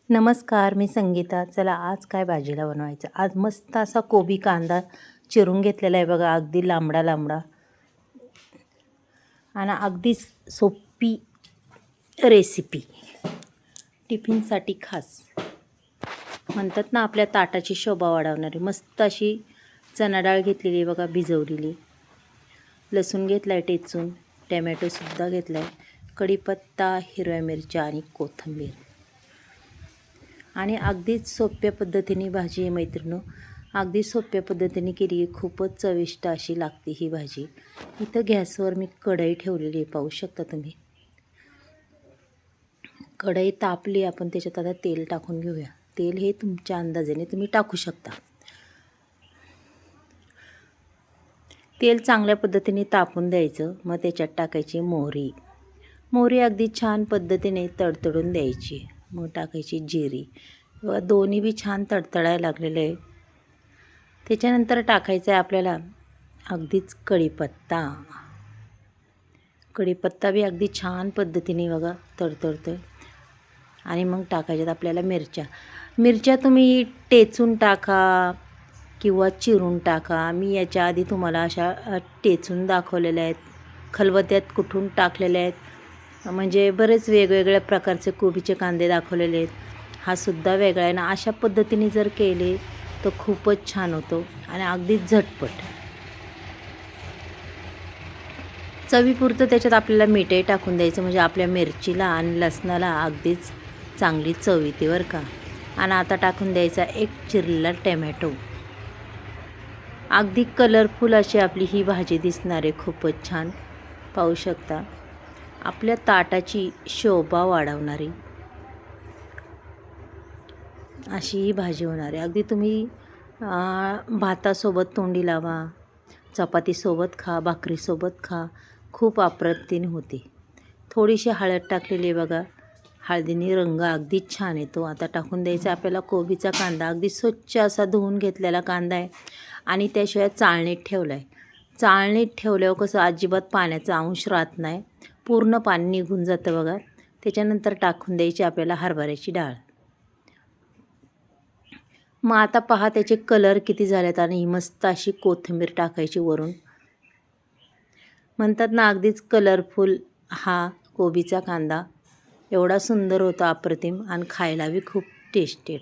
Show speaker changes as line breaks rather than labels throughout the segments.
नमस्कार, मी संगीता. चला आज काय भाजीला बनवायचं. आज मस्त असा कोबी कांदा चिरून घेतलेला आहे बघा, अगदी लांबडा लांबडा आणि अगदी सोपी रेसिपी, टिफिनसाठी खास. म्हणतात ना आपल्या ताटाची शोभा वाढवणारी. मस्त अशी चणा डाळ घेतलेली आहे बघा, भिजवलेली. लसूण घेतला आहे टेचून, टॅमॅटोसुद्धा घेतला आहे, कढीपत्ता, हिरव्या मिरच्या आणि कोथिंबीर. आणि अगदीच सोप्या पद्धतीने भाजी आहे मैत्रिणींनो. अगदी सोप्या पद्धतीने केली आहे, खूपच चविष्ट अशी लागते ही भाजी. इथं गॅसवर मी कढई ठेवलेली आहे, पाहू शकता तुम्ही. कढई तापली, आपण त्याच्यात आता तेल टाकून घेऊया. तेल हे तुमच्या अंदाजाने तुम्ही टाकू शकता. तेल चांगल्या पद्धतीने तापून द्यायचं. मग त्याच्यात टाकायची मोहरी. मोहरी अगदी छान पद्धतीने तडतडून द्यायची. मग टाकायची जिरी. दोन्ही बी छान तडतडायला लागलेले आहे. त्याच्यानंतर टाकायचं आहे आपल्याला अगदीच कढीपत्ता. कढीपत्ता बी अगदी छान पद्धतीने बघा तडतडतो आहे. आणि मग टाकायच्यात आपल्याला मिरच्या. मिरच्या तुम्ही टेचून टाका किंवा चिरून टाका. मी याच्या आधी तुम्हाला अशा टेचून दाखवलेल्या आहेत, खलबत्त्यात कुठून टाकलेल्या आहेत. म्हणजे बरेच वेगवेगळ्या प्रकारचे कोबीचे कांदे दाखवलेले आहेत. हा सुद्धा वेगळा आहे ना. अशा पद्धतीने जर केले तर खूपच छान होतो आणि अगदीच झटपट. चवीपुरतं त्याच्यात आपल्याला मीठही टाकून द्यायचं, म्हणजे आपल्या मिरचीला आणि लसणाला अगदीच चांगली चव येते बरं का. आणि आता टाकून द्यायचा एक चिरलेला टॅमॅटो. अगदी कलरफुल अशी आपली ही भाजी दिसणार आहे, खूपच छान. पाहू शकता, आपल्या ताटाची शोभा वाढवणारी अशी ही भाजी होणार आहे. अगदी तुम्ही भातासोबत तोंडी लावा, चपातीसोबत खा, भाकरीसोबत खा, खूप अप्रतिम होते. थोडीशी हळद टाकलेली आहे बघा, हळदीने रंग अगदी छान येतो. आता टाकून द्यायचा आपल्याला कोबीचा कांदा. अगदी स्वच्छ असा धुवून घेतलेला कांदा आहे आणि त्याशिवाय चाळणीत ठेवला आहे. चाळणीत ठेवल्यावर कसं अजिबात पाण्याचा अंश राहत नाही, पूर्ण पाणी निघून जातं बघा. त्याच्यानंतर टाकून द्यायची आपल्याला हरभऱ्याची डाळ. मग आता पहा त्याचे कलर किती झालेत. आणि मस्त अशी कोथिंबीर टाकायची वरून. म्हणतात ना अगदीच कलरफुल हा कोबीचा कांदा एवढा सुंदर होता, अप्रतिम, आणि खायला बी खूप टेस्टेड.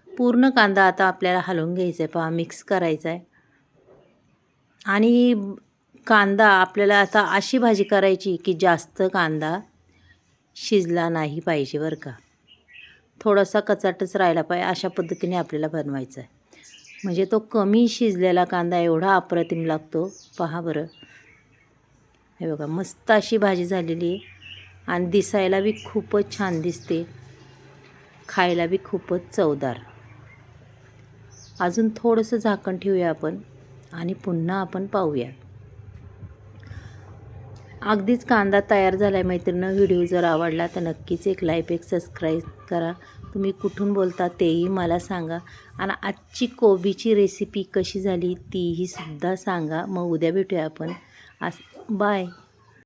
पूर्ण कांदा आता आपल्याला हलवून घ्यायचा आहे, पहा, मिक्स करायचा आहे. आणि कांदा आपल्याला आता अशी भाजी करायची की जास्त कांदा शिजला नाही पाहिजे बरं का, थोडासा कचाटच राहिला पाहिजे. अशा पद्धतीने आपल्याला बनवायचं आहे, म्हणजे तो कमी शिजलेला कांदा एवढा अप्रतिम लागतो. पहा बरं, हे बघा, मस्त अशी भाजी झालेली आहे आणि दिसायला बी खूपच छान दिसते, खायला बी खूपच चवदार. अजून थोडंसं झाकण ठेवूया आपण आणि पुन्हा आपण पाहूया. अगदीच कांदा तयार झाला आहे मैत्रिणींनो. व्हिडिओ जर आवडला तर नक्कीच एक लाईक, एक सबस्क्राईब करा. तुम्ही कुठून बोलता तेही मला सांगा. आणि आजची कोबीची रेसिपी कशी झाली तीही सुद्धा सांगा. मग उद्या भेटूया आपण. बाय.